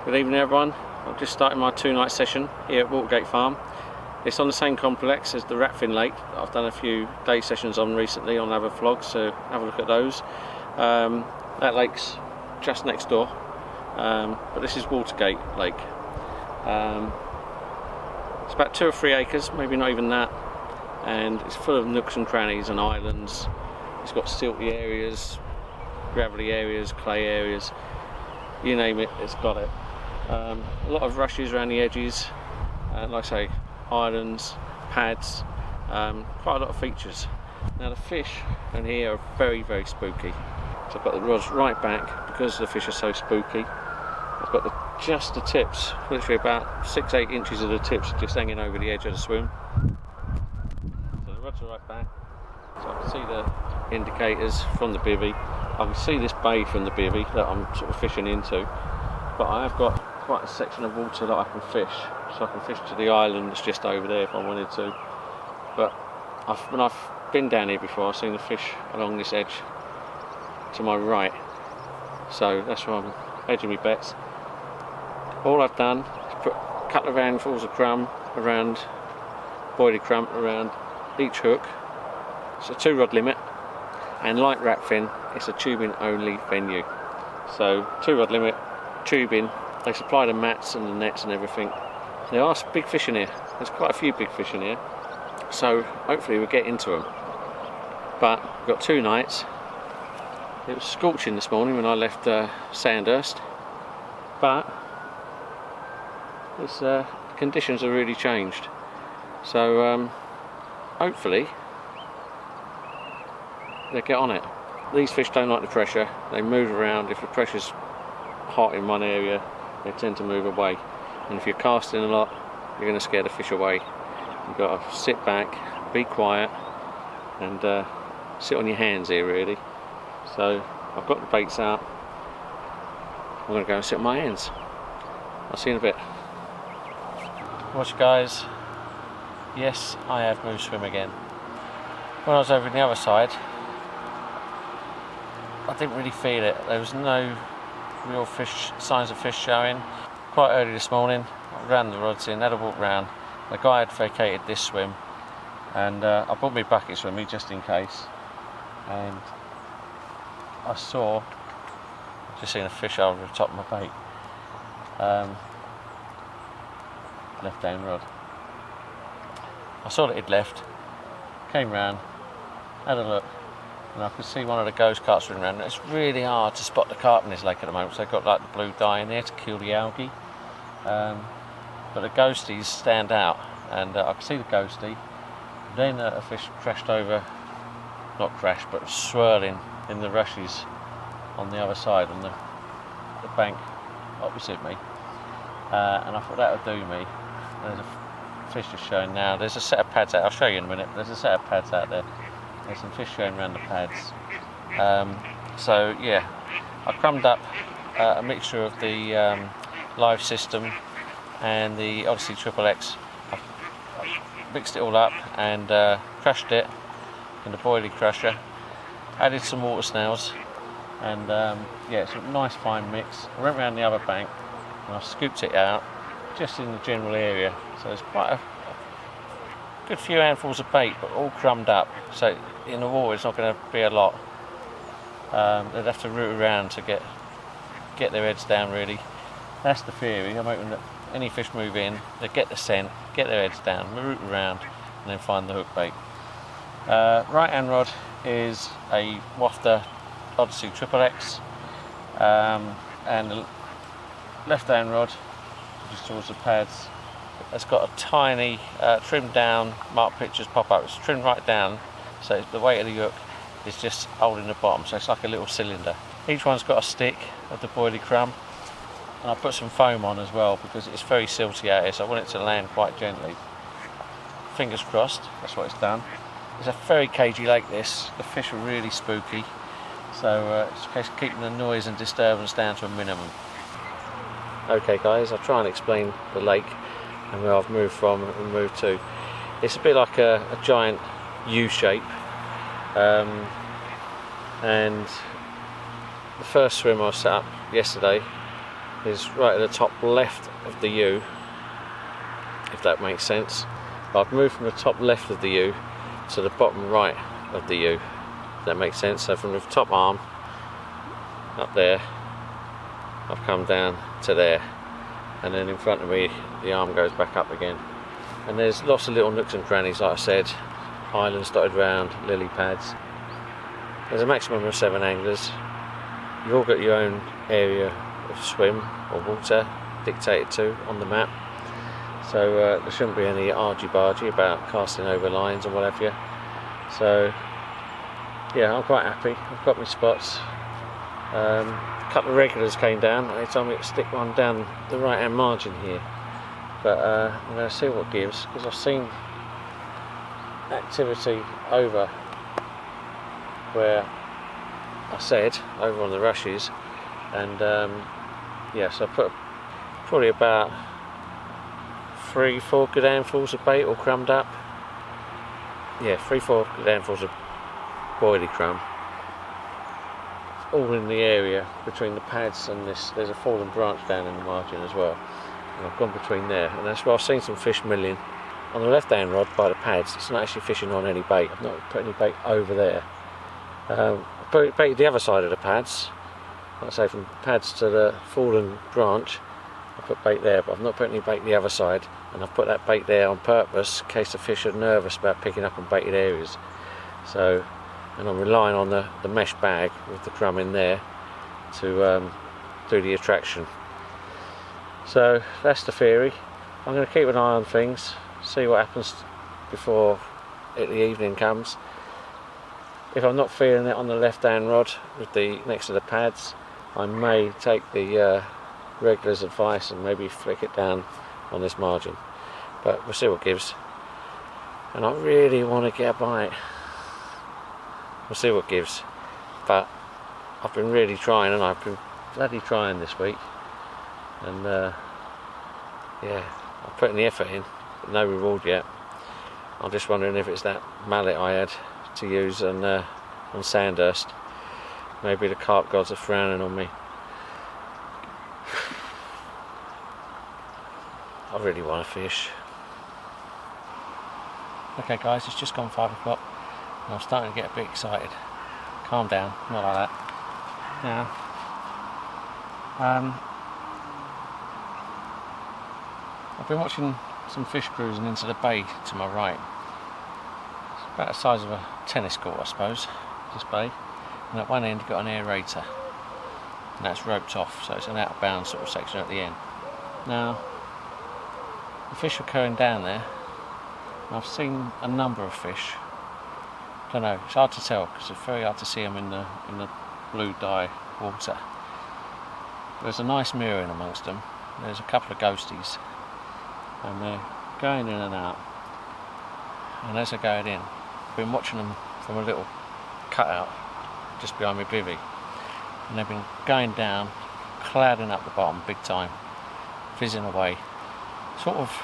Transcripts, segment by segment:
Good evening everyone. I've just started my 2-night session here at Watergate farm. It's on the same complex as the Ratfin Lake that I've done a few day sessions on recently on other vlogs, so have a look at those. That lake's just next door, but this is Watergate Lake. It's about 2 or 3 acres, maybe not even that, and it's full of nooks and crannies and islands. It's got silty areas, gravelly areas, clay areas, you name it, it's got it. A lot of rushes around the edges, like I say, islands, pads, quite a lot of features. Now the fish in here are very, very spooky. So I've got the rods right back because the fish are so spooky. I've got just the tips, literally about 6-8 inches of the tips just hanging over the edge of the swim. So the rods are right back, so I can see the indicators from the bivvy. I can see this bay from the bivvy that I'm sort of fishing into, but I have got quite a section of water that I can fish, so I can fish to the island that's just over there if I wanted to. But when I've been down here before, I've seen the fish along this edge to my right, so that's why I'm hedging my bets. All I've done is put a couple of handfuls of crumb around, boilie crumb around each hook. It's a 2-rod limit, and like Ratfin, it's a tubing only venue. So 2-rod limit, tubing. They supply the mats and the nets and everything. There are big fish in here. There's quite a few big fish in here. So hopefully we'll get into them. But we've got 2 nights. It was scorching this morning when I left Sandhurst. But the conditions have really changed. So hopefully they'll get on it. These fish don't like the pressure. They move around. If the pressure's hot in one area, they tend to move away, and if you're casting a lot, you're going to scare the fish away. You've got to sit back, be quiet, and sit on your hands here really. So I've got the baits out. I'm going to go and sit on my hands. I'll see you in a bit. Watch guys, yes, I have moved swim again. When I was over on the other side, I didn't really feel it. There was no real signs of fish showing. Quite early this morning, I ran the rods in, had a walk round. The guy had vacated this swim, and I brought my bucket swimmy just in case. And I just seen a fish over the top of my bait. Left down rod. I saw that he'd left, came round, had a look, and I could see one of the ghost carps running around. It's really hard to spot the carp in this lake at the moment, so they've got like the blue dye in there to kill the algae. But the ghosties stand out, and I could see the ghostie. Then a fish crashed over, not crashed, but swirling in the rushes on the other side, on the bank opposite me. And I thought that would do me. There's a fish just showing now. There's a set of pads out, I'll show you in a minute. There's a set of pads out there. There's some fish showing around the pads. So yeah, I crumbed up a mixture of the live system and the obviously XXX. I mixed it all up and crushed it in the boilie crusher. Added some water snails, and yeah, it's a nice fine mix. I went around the other bank and I scooped it out just in the general area. So there's quite a good few handfuls of bait, but all crumbed up. So in the water, it's not going to be a lot. They'd have to root around to get their heads down. Really, that's the theory. I'm hoping that any fish move in, they get the scent, get their heads down, root around, and then find the hook bait. Right hand rod is a Wafter Odyssey XXX, and the left hand rod, just towards the pads, it's got a tiny trimmed down marked pictures pop up. It's trimmed right down, so the weight of the hook is just holding the bottom, so it's like a little cylinder. Each one's got a stick of the boilie crumb, and I put some foam on as well because it's very silty out here, so I want it to land quite gently. Fingers crossed, that's what it's done. It's a very cagey lake this. The fish are really spooky, so it's a case of keeping the noise and disturbance down to a minimum. Okay guys, I'll try and explain the lake and where I've moved from and moved to. It's a bit like a giant U shape, and the first swim I set up yesterday is right at the top left of the U, if that makes sense. I've moved from the top left of the U to the bottom right of the U, if that makes sense. So from the top arm up there, I've come down to there, and then in front of me the arm goes back up again. And there's lots of little nooks and crannies, like I said, islands dotted round, lily pads. There's a maximum of 7 anglers. You've all got your own area of swim or water dictated to on the map, so there shouldn't be any argy-bargy about casting over lines and what have you. So yeah, I'm quite happy. I've got my spots. A couple of regulars came down and they told me to stick one down the right hand margin here, but I'm going to see what gives, because I've seen activity over where I said, over on the rushes, and yeah, so I put probably about 3-4 good handfuls of bait all crumbed up. Yeah, 3-4 good handfuls of boilie crumb, all in the area between the pads and this. There's a fallen branch down in the margin as well, and I've gone between there, and that's where I've seen some fish milling. On the left hand rod by the pads, it's not actually fishing on any bait. I've not put any bait over there. I put bait the other side of the pads, like I say, from pads to the fallen branch. I put bait there, but I've not put any bait the other side, and I've put that bait there on purpose in case the fish are nervous about picking up on baited areas. So, and I'm relying on the mesh bag with the crumb in there to do the attraction. So that's the theory. I'm going to keep an eye on things, see what happens before the evening comes. If I'm not feeling it on the left hand rod with the next to the pads, I may take the regular's advice and maybe flick it down on this margin, but we'll see what gives. And I really want to get a bite. We'll see what gives, but I've been really trying, and I've been bloody trying this week, and yeah, I'm putting the effort in, but no reward yet. I'm just wondering if it's that mallet I had to use on Sandhurst. Maybe the carp gods are frowning on me. I really want to fish. Okay guys, it's just gone 5 o'clock and I'm starting to get a bit excited. Calm down, not like that. Now, I've been watching some fish cruising into the bay to my right. It's about the size of a tennis court, I suppose, this bay. And at one end you've got an aerator, and that's roped off, so it's an out of bounds sort of section at the end. Now, the fish are going down there, and I've seen a number of fish. I don't know, it's hard to tell because it's very hard to see them in the blue dye water. There's a nice mirroring amongst them. There's a couple of ghosties, and they're going in and out. And as they're going in, I've been watching them from a little cutout just behind my bivvy, and they've been going down, clouding up the bottom big time, fizzing away, sort of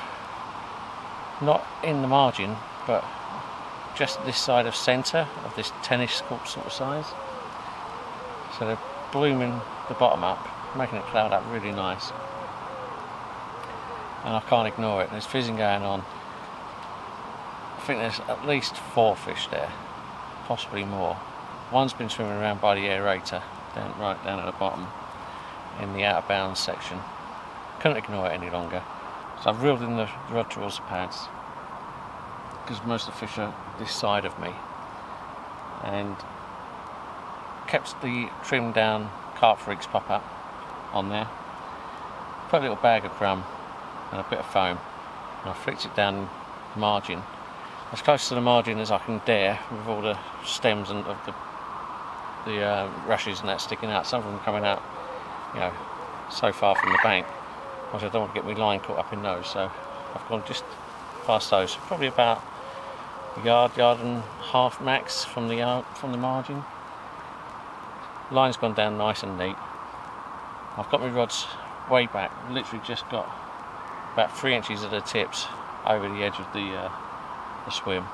not in the margin, but just this side of centre of this tennis court sort of size. So they're blooming the bottom up, making it cloud up really nice, and I can't ignore it. There's fizzing going on. I think there's at least 4 fish there, possibly more. One's been swimming around by the aerator, right down at the bottom in the out of bounds section. Couldn't ignore it any longer, so I've reeled in the rod towards the pads because most of the fish are this side of me, and kept the trimmed down carp rigs pop up on there. Put a little bag of crumb and a bit of foam, and I flicked it down the margin, as close to the margin as I can dare, with all the stems and of the rushes and that sticking out. Some of them coming out, you know, so far from the bank. I don't want to get my line caught up in those, so I've gone just past those, probably about a yard and half max from the margin. Line's gone down nice and neat. I've got my rods way back, literally just got about 3 inches of the tips over the edge of the swim.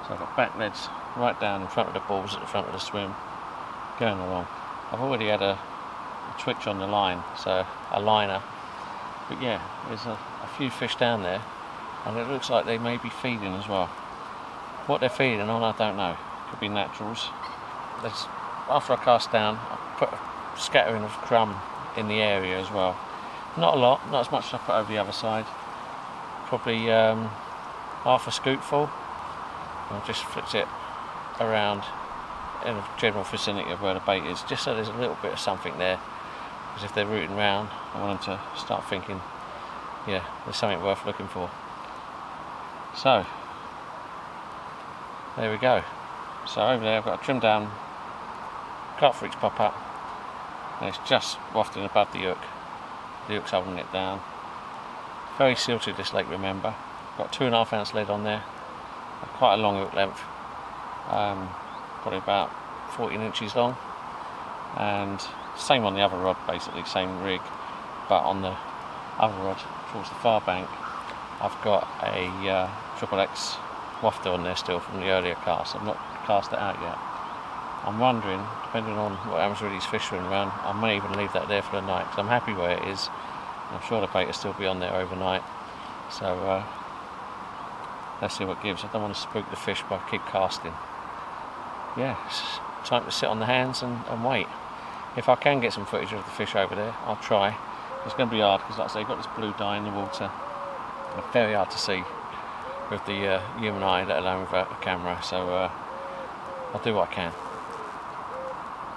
So I've got back leads right down in front of the balls at the front of the swim, going along. I've already had a twitch on the line, so a liner. But yeah, there's a few fish down there, and it looks like they may be feeding as well. What they're feeding on, I don't know. Could be naturals. After I cast down, I put a scattering of crumb in the area as well. Not a lot, not as much as I put over the other side. Probably half a scoopful. I've just flipped it around in a general vicinity of where the bait is, just so there's a little bit of something there. Because if they're rooting round, I want them to start thinking, yeah, there's something worth looking for. So, there we go. So over there I've got a trimmed down carp for each pop up, and it's just wafting above the hook. The hook's holding it down. Very silted, this lake, remember. Got 2.5 ounce lead on there, quite a long hook length, probably about 14 inches long, and same on the other rod, basically same rig, but on the other rod towards the far bank I've got a triple X wafter on there still from the earlier cast. I've not cast it out yet. I'm wondering, depending on what happens with these fish swimming around, I may even leave that there for the night, because I'm happy where it is. I'm sure the bait will still be on there overnight, so let's see what gives. I don't want to spook the fish by keep casting. Yeah, it's time to sit on the hands and wait. If I can get some footage of the fish over there, I'll try. It's going to be hard because, like I say, you've got this blue dye in the water. It's very hard to see with the human eye, let alone with a camera, so I'll do what I can.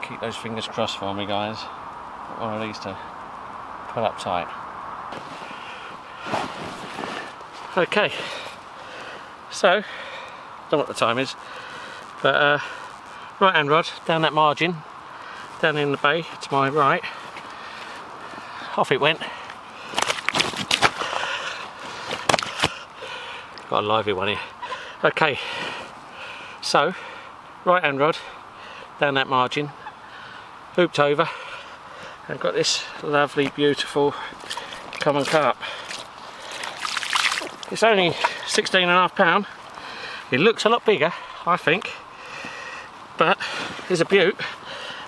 Keep those fingers crossed for me, guys. Got one of these to pull up tight. Okay, so don't know what the time is, but right hand rod down that margin, down in the bay to my right, off it went. Got a lively one here. Okay, so right hand rod down that margin, hooped over, and got this lovely, beautiful common carp. It's only 16.5 pound. It looks a lot bigger, I think, but it's a beaut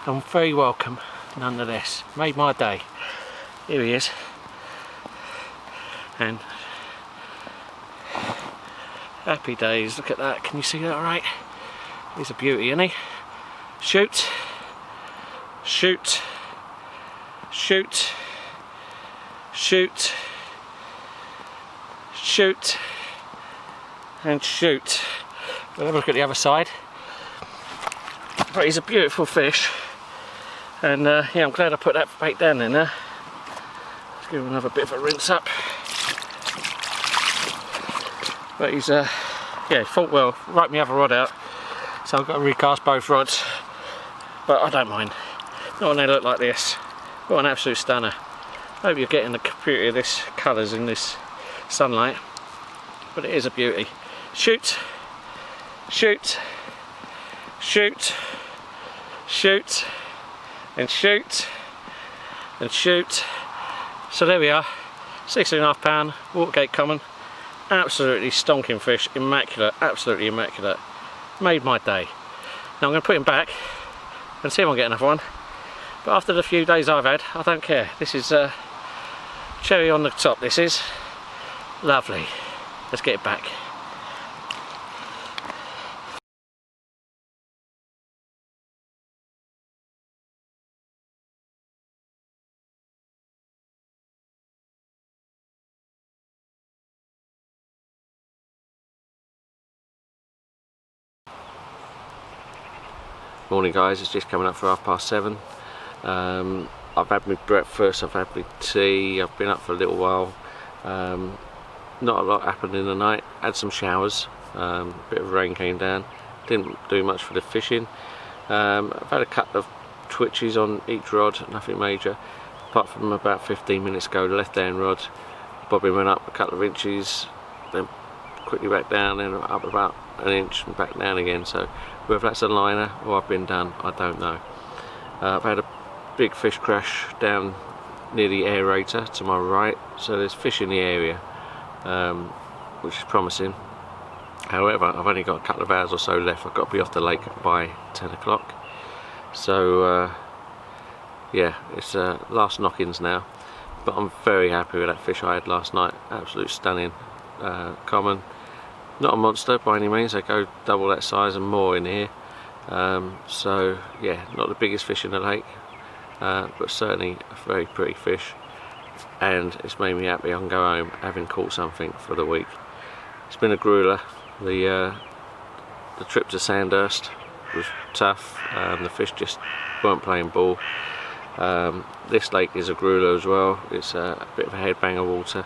and very welcome nonetheless. Made my day. Here he is, and happy days. Look at that. Can you see that all right? He's a beauty, isn't he? Shoot, shoot, shoot, shoot, shoot, and shoot. We'll have a look at the other side. But he's a beautiful fish, and yeah, I'm glad I put that bait down in there. Let's give him another bit of a rinse up. But he's yeah, fought well. Right my other rod out, so I've got to recast both rods, but I don't mind. Not when they look like this. What an absolute stunner. Hope you're getting the beauty of this colours in this sunlight, but it is a beauty. Shoot, shoot, shoot, shoot, and shoot, and shoot. So there we are, 16.5 pound Watergate common. Absolutely stonking fish, immaculate, absolutely immaculate. Made my day. Now I'm going to put him back and see if I can get another one. But after the few days I've had, I don't care. This is cherry on the top, this is. Lovely. Let's get it back. Morning guys, it's just coming up for 7:30. I've had my breakfast, I've had my tea, I've been up for a little while. Not a lot happened in the night, had some showers, a bit of rain came down, didn't do much for the fishing. I've had a couple of twitches on each rod, nothing major, apart from about 15 minutes ago, the left hand rod, bobbing went up a couple of inches, then quickly back down, then up about an inch and back down again. So whether that's a liner or I've been done, I don't know. I've had a big fish crash down near the aerator to my right, so there's fish in the area, which is promising. However, I've only got a couple of hours or so left. I've got to be off the lake by 10 o'clock. So yeah, it's last knockings now, but I'm very happy with that fish I had last night. Absolute stunning. Common, not a monster by any means. They go double that size and more in here. So yeah, not the biggest fish in the lake, but certainly a very pretty fish, and it's made me happy I can go home having caught something for the week. It's been a grueler. The trip to Sandhurst was tough. The fish just weren't playing ball. This lake is a grueler as well. It's a bit of a headbanger water.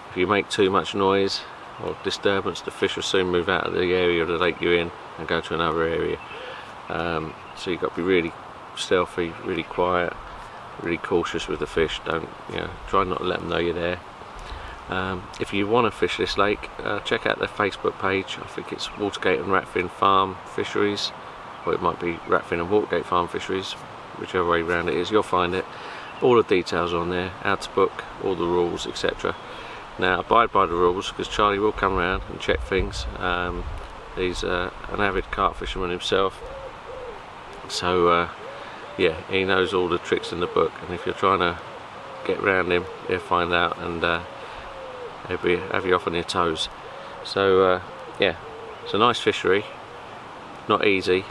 If you make too much noise or disturbance, the fish will soon move out of the area of the lake you're in and go to another area. So you've got to be really stealthy, really quiet, really cautious with the fish. Don't, try not to let them know you're there. If you want to fish this lake, check out their Facebook page. I think it's Watergate and Ratfin Farm Fisheries, or it might be Ratfin and Watergate Farm Fisheries, whichever way round it is. You'll find it. All the details on there, how to book, all the rules, etc. Now, abide by the rules, because Charlie will come around and check things. He's an avid carp fisherman himself, so yeah, he knows all the tricks in the book, and if you're trying to get around him, he'll find out, and he'll have you off on your toes. So yeah, it's a nice fishery, not easy.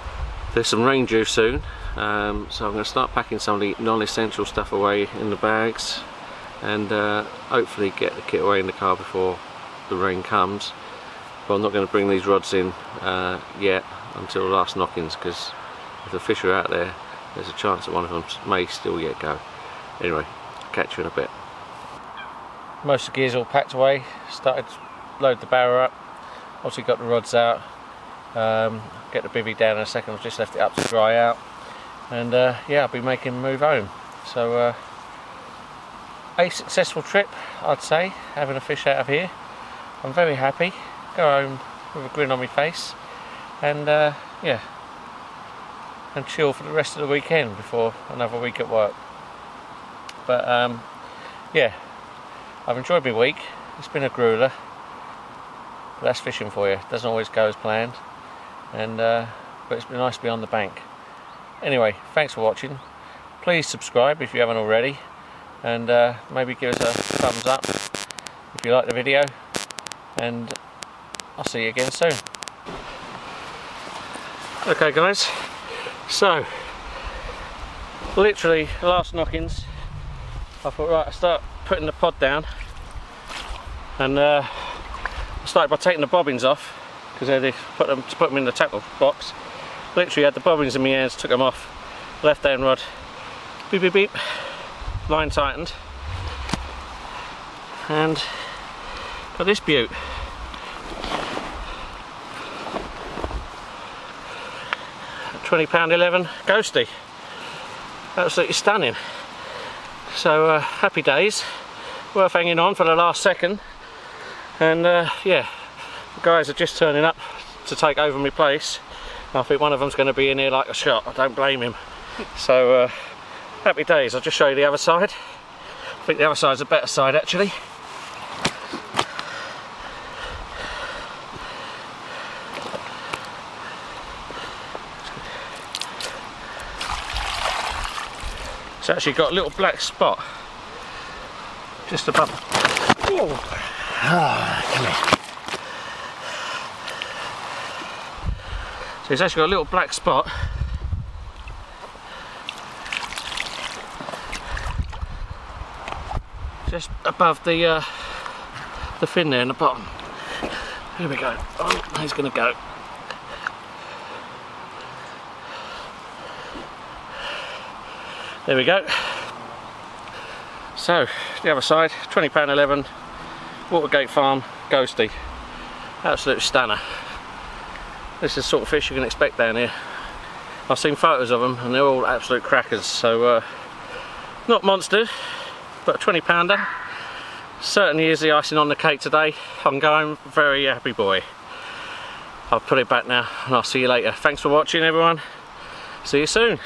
There's some rain due soon, so I'm going to start packing some of the non-essential stuff away in the bags, and hopefully get the kit away in the car before the rain comes. But I'm not going to bring these rods in yet until the last knockings, because if the fish are out there, there's a chance that one of them may still yet go. Anyway, catch you in a bit. Most of the gear's all packed away. Started to load the barrow up. Obviously got the rods out. Get the bivvy down in a second. I've just left it up to dry out, and yeah, I'll be making a move home. So a successful trip, I'd say, having a fish out of here. I'm very happy. Go home with a grin on my face, and yeah, and chill for the rest of the weekend before another week at work. But yeah, I've enjoyed my week. It's been a grueler, but that's fishing for you. It doesn't always go as planned, and but it's been nice to be on the bank. Anyway, thanks for watching. Please subscribe if you haven't already, and maybe give us a thumbs up if you like the video, and I'll see you again soon. Okay guys, so literally last knockings, I thought, right, I start putting the pod down, and I started by taking the bobbins off, because I had to put them in the tackle box. Literally had the bobbins in my hands, took them off, left hand rod, beep beep beep, line tightened, and got this beaut. £20.11 ghosty, absolutely stunning. So happy days, worth hanging on for the last second, and yeah, the guys are just turning up to take over my place. I think one of them's going to be in here like a shot. I don't blame him. So happy days. I'll just show you the other side. I think the other side's a better side actually. It's actually got a little black spot just above. Come here. So it's actually got a little black spot just above the fin there in the bottom. Here we go. Oh, he's going to go. There we go. So the other side, £20.11, Watergate Farm ghosty, absolute stunner. This is the sort of fish you can expect down here. I've seen photos of them and they're all absolute crackers. So not monsters, but a 20 pounder. Certainly is the icing on the cake today. I'm going very happy boy. I'll put it back now and I'll see you later. Thanks for watching everyone. See you soon.